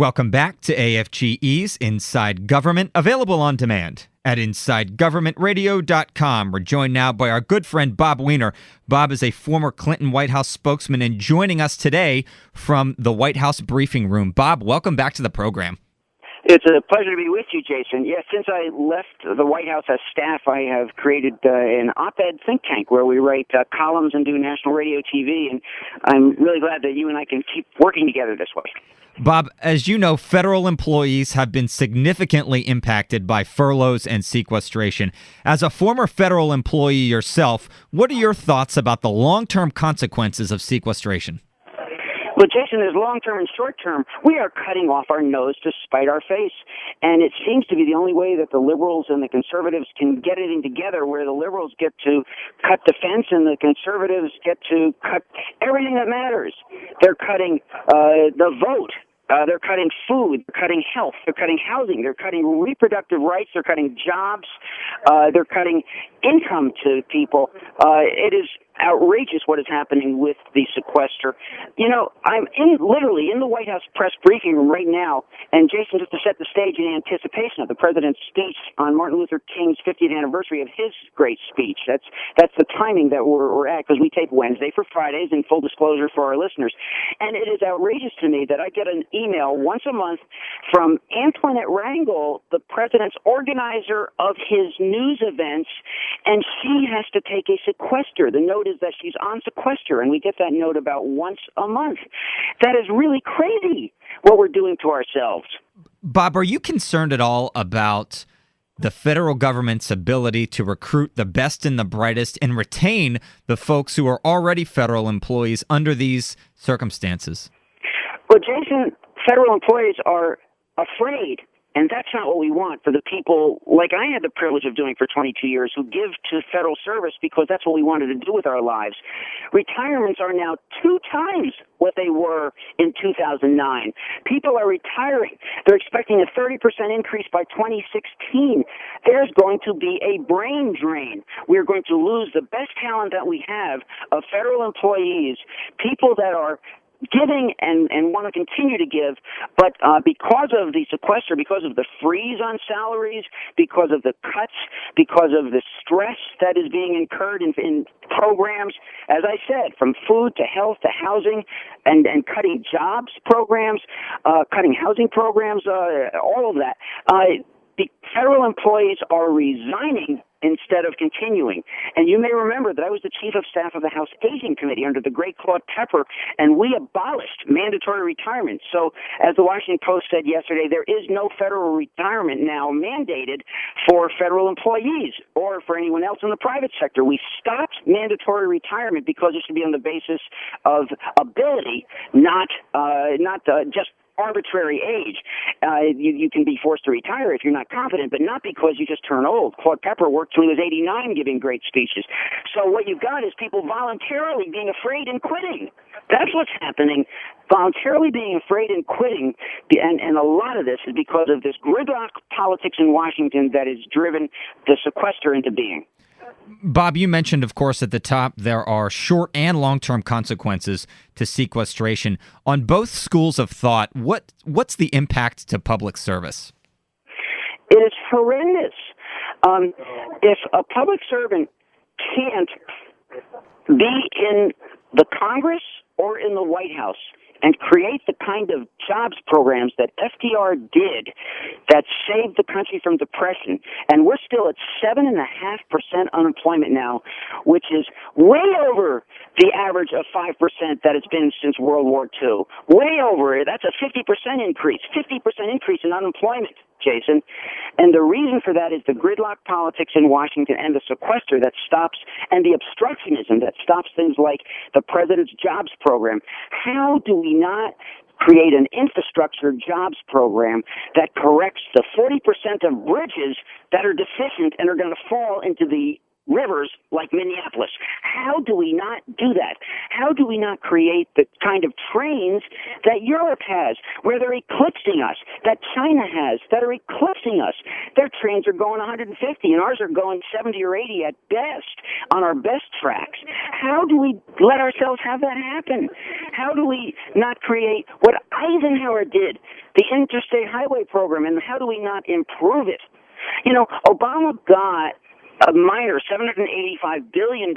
Welcome back to AFGE's Inside Government, available on demand at InsideGovernmentRadio.com. We're joined now by our good friend Bob Weiner. Bob is a former Clinton White House spokesman and joining us today from the White House briefing room. Bob, welcome back to the program. It's a pleasure to be with you, Jason. Yes, since I left the White House as staff, I have created an op-ed think tank where we write columns and do national radio, TV, and I'm really glad that you and I can keep working together this way. Bob, as you know, federal employees have been significantly impacted by furloughs and sequestration. As a former federal employee yourself, what are your thoughts about the long-term consequences of sequestration? Well, Jason, there's long-term and short-term. We are cutting off our nose to spite our face, and it seems to be the only way that the liberals and the conservatives can get it in together, where the liberals get to cut defense and the conservatives get to cut everything that matters. They're cutting the vote. They're cutting food, they're cutting health, they're cutting housing, they're cutting reproductive rights, they're cutting jobs, they're cutting income to people. It is outrageous what is happening with the sequester. You know, I'm literally in the White House press briefing room right now, and Jason, just to set the stage in anticipation of the president's speech on Martin Luther King's 50th anniversary of his great speech. That's the timing that we're at, because we tape Wednesday for Fridays, in full disclosure for our listeners. And it is outrageous to me that I get an email once a month from Antoinette Rangel, the president's organizer of his news events, and she has to take a sequester. The note is that she's on sequester, and we get that note about once a month. That is really crazy what we're doing to ourselves. Bob, are you concerned at all about the federal government's ability to recruit the best and the brightest and retain the folks who are already federal employees under these circumstances? Well, Jason, federal employees are afraid. And that's not what we want for the people like I had the privilege of doing for 22 years who give to federal service because that's what we wanted to do with our lives. Retirements are now 2 times what they were in 2009. People are retiring. They're expecting a 30% increase by 2016. There's going to be a brain drain. We're going to lose the best talent that we have of federal employees, people that are giving and want to continue to give, but because of the sequester, because of the freeze on salaries, because of the cuts, because of the stress that is being incurred in programs, as I said, from food to health to housing, and cutting jobs programs, cutting housing programs, all of that. The federal employees are resigning instead of continuing. And you may remember that I was the chief of staff of the House Aging Committee under the great Claude Pepper, and we abolished mandatory retirement. So, as the Washington Post said yesterday, there is no federal retirement now mandated for federal employees or for anyone else in the private sector. We stopped mandatory retirement because it should be on the basis of ability, not just arbitrary age. You can be forced to retire if you're not confident, but not because you just turn old. Claude Pepper worked till he was 89 giving great speeches. So what you've got is people voluntarily being afraid and quitting. That's what's happening. Voluntarily being afraid and quitting, and a lot of this is because of this gridlock politics in Washington that has driven the sequester into being. Bob, you mentioned, of course, at the top, there are short and long-term consequences to sequestration. On both schools of thought, what's the impact to public service? It is horrendous. If a public servant can't be in the Congress or in the White House and create the kind of jobs programs that FDR did that saved the country from depression. And we're still at 7.5% unemployment now, which is way over the average of 5% that it's been since World War II. Way over it. That's a 50% increase, 50% increase in unemployment, Jason. And the reason for that is the gridlock politics in Washington and the sequester that stops, and the obstructionism that stops things like the president's jobs program. How do we not create an infrastructure jobs program that corrects the 40% of bridges that are deficient and are going to fall into the rivers like Minneapolis. How do we not do that? How do we not create the kind of trains that Europe has, where they're eclipsing us, that China has, that are eclipsing us? Their trains are going 150, and ours are going 70 or 80 at best on our best tracks. How do we let ourselves have that happen? How do we not create what Eisenhower did, the Interstate Highway Program, and how do we not improve it? You know, Obama got a minor $785 billion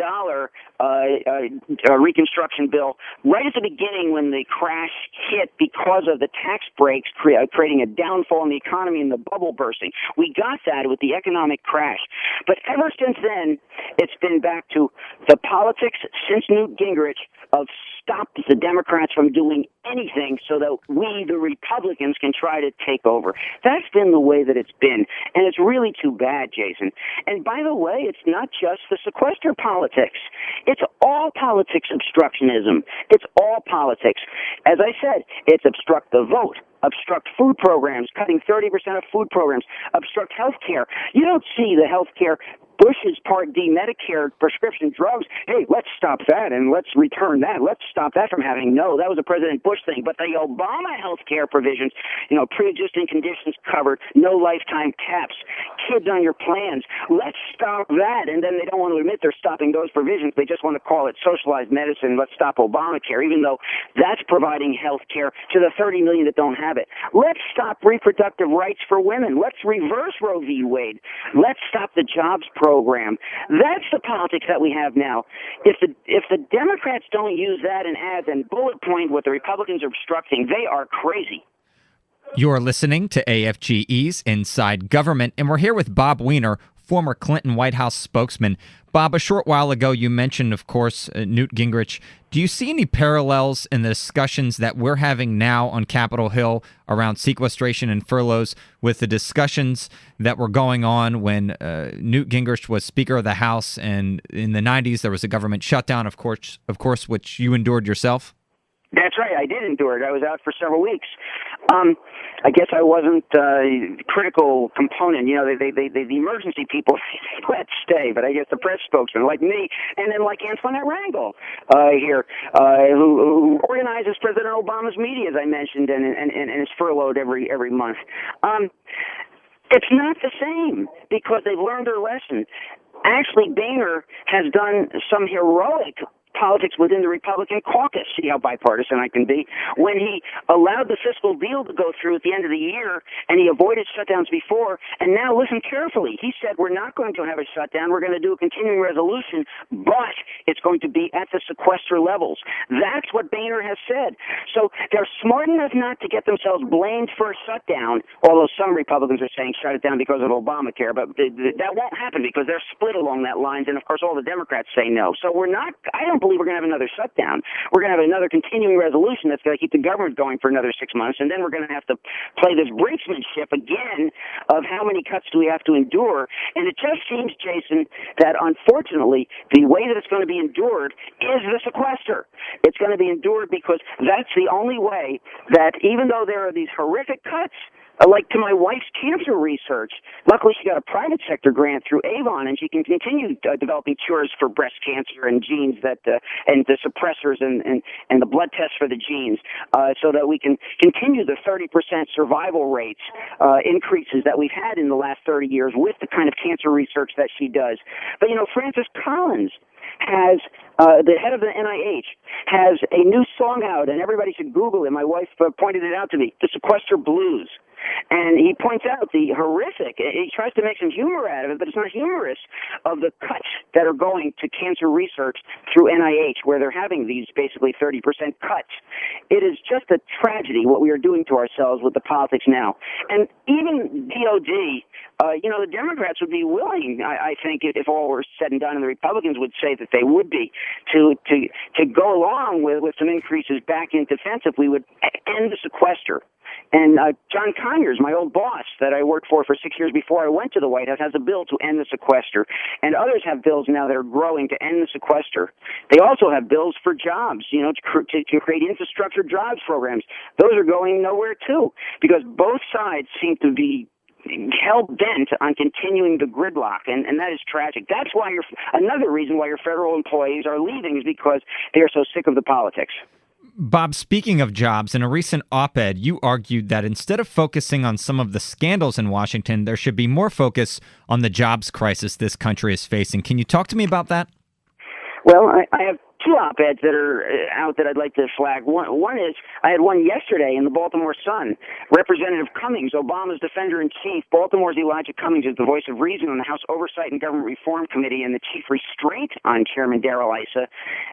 reconstruction bill right at the beginning when the crash hit because of the tax breaks creating a downfall in the economy and the bubble bursting. We got that with the economic crash. But ever since then, it's been back to the politics since Newt Gingrich of stop the Democrats from doing anything so that we, the Republicans, can try to take over. That's been the way that it's been, and it's really too bad, Jason. And by the way, it's not just the sequester politics. It's all politics obstructionism. It's all politics. As I said, it's obstruct the vote, obstruct food programs, cutting 30% of food programs, obstruct health care. You don't see the health care Bush's Part D Medicare prescription drugs. Hey, let's stop that and let's return that. Let's stop that from happening. No, that was a President Bush thing. But the Obama health care provisions, you know, pre-existing conditions covered, no lifetime caps, kids on your plans. Let's stop that. And then they don't want to admit they're stopping those provisions. They just want to call it socialized medicine. Let's stop Obamacare, even though that's providing health care to the 30 million that don't have it. Let's stop reproductive rights for women. Let's reverse Roe v. Wade. Let's stop the jobs program. That's the politics that we have now. If the Democrats don't use that and add and bullet point what the Republicans are obstructing, they are crazy. You're listening to AFGE's Inside Government, and we're here with Bob Weiner, former Clinton White House spokesman. Bob, a short while ago you mentioned, of course, Newt Gingrich. Do you see any parallels in the discussions that we're having now on Capitol Hill around sequestration and furloughs with the discussions that were going on when Newt Gingrich was Speaker of the House, and in the 90s there was a government shutdown, of course, which you endured yourself? That's right. I did endure it. I was out for several weeks. I guess I wasn't a critical component. You know, the emergency people let stay, but I guess the press spokesman, like me, and then like Antoinette Rangel here, who organizes President Obama's media, as I mentioned, and is furloughed every month. It's not the same because they've learned their lesson. Actually, Boehner has done some heroic politics within the Republican caucus. See how bipartisan I can be. When he allowed the fiscal deal to go through at the end of the year, and he avoided shutdowns before, and now listen carefully. He said, we're not going to have a shutdown. We're going to do a continuing resolution, but it's going to be at the sequester levels. That's what Boehner has said. So they're smart enough not to get themselves blamed for a shutdown, although some Republicans are saying shut it down because of Obamacare, but that won't happen because they're split along that lines, and of course all the Democrats say no. So I don't believe we're going to have another shutdown. We're going to have another continuing resolution that's going to keep the government going for another 6 months, and then we're going to have to play this brinksmanship again of how many cuts do we have to endure. And it just seems, Jason, that unfortunately the way that it's going to be endured is the sequester. It's going to be endured because that's the only way that, even though there are these horrific cuts, like to my wife's cancer research. Luckily, she got a private sector grant through Avon, and she can continue developing cures for breast cancer and genes that and the suppressors and the blood tests for the genes, so that we can continue the 30% survival rates increases that we've had in the last 30 years with the kind of cancer research that she does. But you know, Francis Collins has the head of the NIH has a new song out, and everybody should Google it. My wife pointed it out to me, the Sequester Blues. And he points out the horrific, he tries to make some humor out of it, but it's not humorous, of the cuts that are going to cancer research through NIH, where they're having these basically 30% cuts. It is just a tragedy what we are doing to ourselves with the politics now. And even DOD, the Democrats would be willing, I think, if all were said and done, and the Republicans would say that they would be, to go along with some increases back in defense if we would end the sequester. And John Conyers, my old boss that I worked for 6 years before I went to the White House, has a bill to end the sequester. And others have bills now that are growing to end the sequester. They also have bills for jobs, to create infrastructure jobs programs. Those are going nowhere, too, because both sides seem to be hell-bent on continuing the gridlock, and that is tragic. That's why another reason why your federal employees are leaving is because they are so sick of the politics. Bob, speaking of jobs, in a recent op-ed, you argued that instead of focusing on some of the scandals in Washington, there should be more focus on the jobs crisis this country is facing. Can you talk to me about that? Well, I have two op-eds that are out that I'd like to flag. One is, I had one yesterday in the Baltimore Sun. Representative Cummings, Obama's defender-in-chief, Baltimore's Elijah Cummings is the voice of reason on the House Oversight and Government Reform Committee and the chief restraint on Chairman Darrell Issa.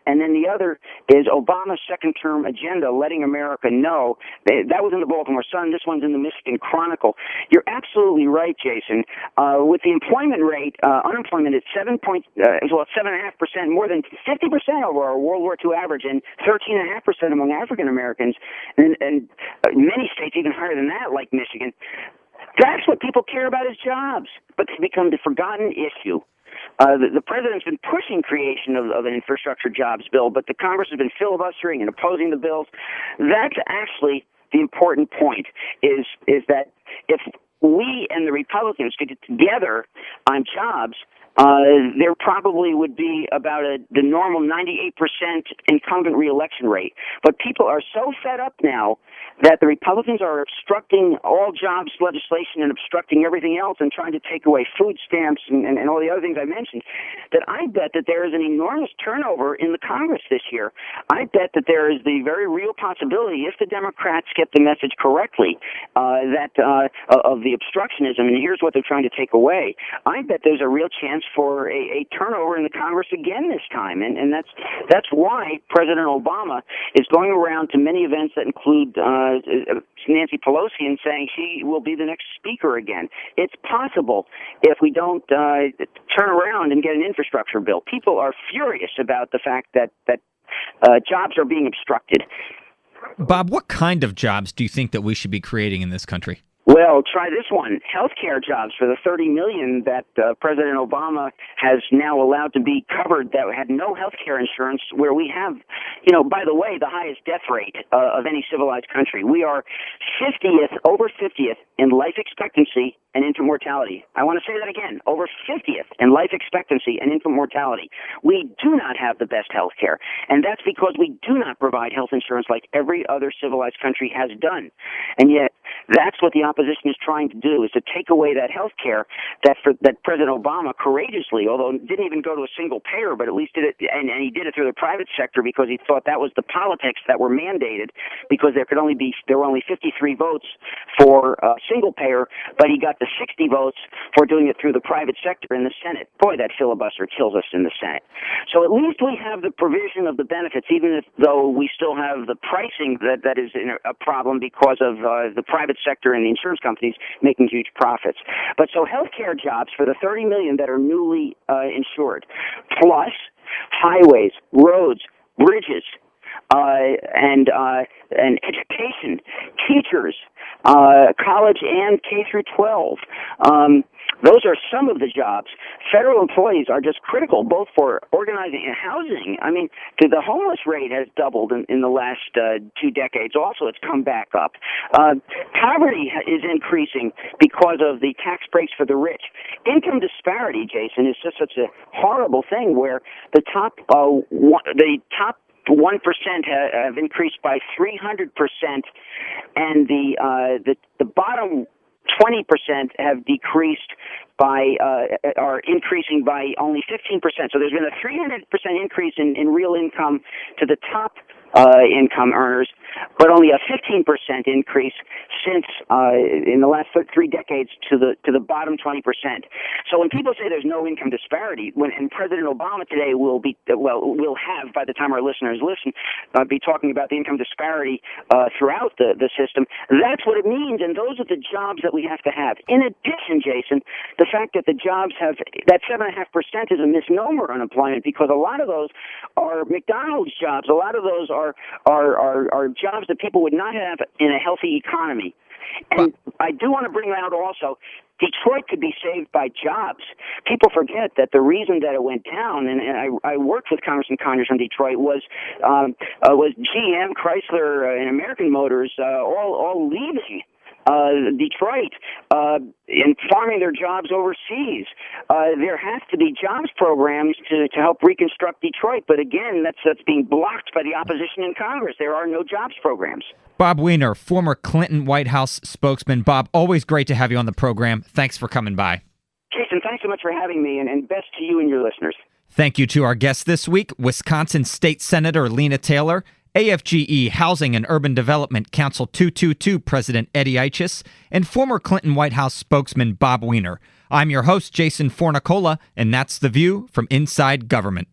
And then the other is Obama's second-term agenda, letting America know. That was in the Baltimore Sun. This one's in the Michigan Chronicle. You're absolutely right, Jason. With the employment rate, unemployment at 7.5%, more than 50% over our World War II average, and 13.5% among African Americans, and many states even higher than that, like Michigan. That's what people care about is jobs, but it's become the forgotten issue. The president's been pushing creation of an infrastructure jobs bill, but the Congress has been filibustering and opposing the bills. That's actually the important point, is that if we and the Republicans could get together on jobs, there probably would be about the normal 98% incumbent reelection rate. But people are so fed up now that the Republicans are obstructing all jobs legislation and obstructing everything else and trying to take away food stamps and all the other things I mentioned, that I bet that there is an enormous turnover in the Congress this year. I bet that there is the very real possibility, if the Democrats get the message correctly, that of the obstructionism, and here's what they're trying to take away, I bet there's a real chance for a turnover in the Congress again this time, and that's why President Obama is going around to many events that include Nancy Pelosi and saying she will be the next speaker again. It's possible if we don't turn around and get an infrastructure bill. People are furious about the fact that jobs are being obstructed. Bob, what kind of jobs do you think that we should be creating in this country? Well, try this one. Healthcare jobs for the 30 million that President Obama has now allowed to be covered that had no healthcare insurance, where we have, by the way, the highest death rate of any civilized country. We are over 50th in life expectancy and infant mortality. I want to say that again, over 50th in life expectancy and infant mortality. We do not have the best health care, and that's because we do not provide health insurance like every other civilized country has done. And yet, that's what the opposition is trying to do, is to take away that health care that President Obama courageously, although didn't even go to a single payer, but at least did it, and he did it through the private sector because he thought that was the politics that were mandated, because there were only 53 votes for single payer, but he got the 60 votes for doing it through the private sector in the Senate. Boy, that filibuster kills us in the Senate. So at least we have the provision of the benefits, even though we still have the pricing that is a problem because of the private sector and the insurance companies making huge profits. But so healthcare jobs for the 30 million that are newly insured, plus highways, roads, bridges, and education, teachers, college and K through 12. Those are some of the jobs. Federal employees are just critical, both for organizing and housing. I mean, the homeless rate has doubled in the last 2 decades. Also, it's come back up. Poverty is increasing because of the tax breaks for the rich. Income disparity, Jason, is just such a horrible thing, where the top 1% have increased by 300%, and the bottom 20% have decreased are increasing by only 15%. So there's been a 300% increase in real income to the top income earners, but only a 15% increase since in the last 3 decades to the bottom 20%. So when people say there's no income disparity, and President Obama today will have, by the time our listeners listen, be talking about the income disparity throughout the system, that's what it means, and those are the jobs that we have to have. In addition, Jason, the fact that the jobs have that 7.5% is a misnomer unemployment, because a lot of those are McDonald's jobs. A lot of those are jobs that people would not have in a healthy economy. And I do want to bring out also, Detroit could be saved by jobs. People forget that the reason that it went down, and I worked with Congressman Conyers from Detroit, was GM, Chrysler, and American Motors all leaving Detroit, and farming their jobs overseas. There has to be jobs programs to help reconstruct Detroit, but again, that's being blocked by the opposition in Congress. There are no jobs programs. Bob Weiner, former Clinton White House spokesman. Bob, always great to have you on the program. Thanks for coming by. Jason, thanks so much for having me, and best to you and your listeners. Thank you to our guest this week, Wisconsin State Senator Lena Taylor, AFGE Housing and Urban Development Council 222 President Eddie Eiches, and former Clinton White House spokesman Bob Weiner. I'm your host, Jason Fornicola, and that's The View from Inside Government.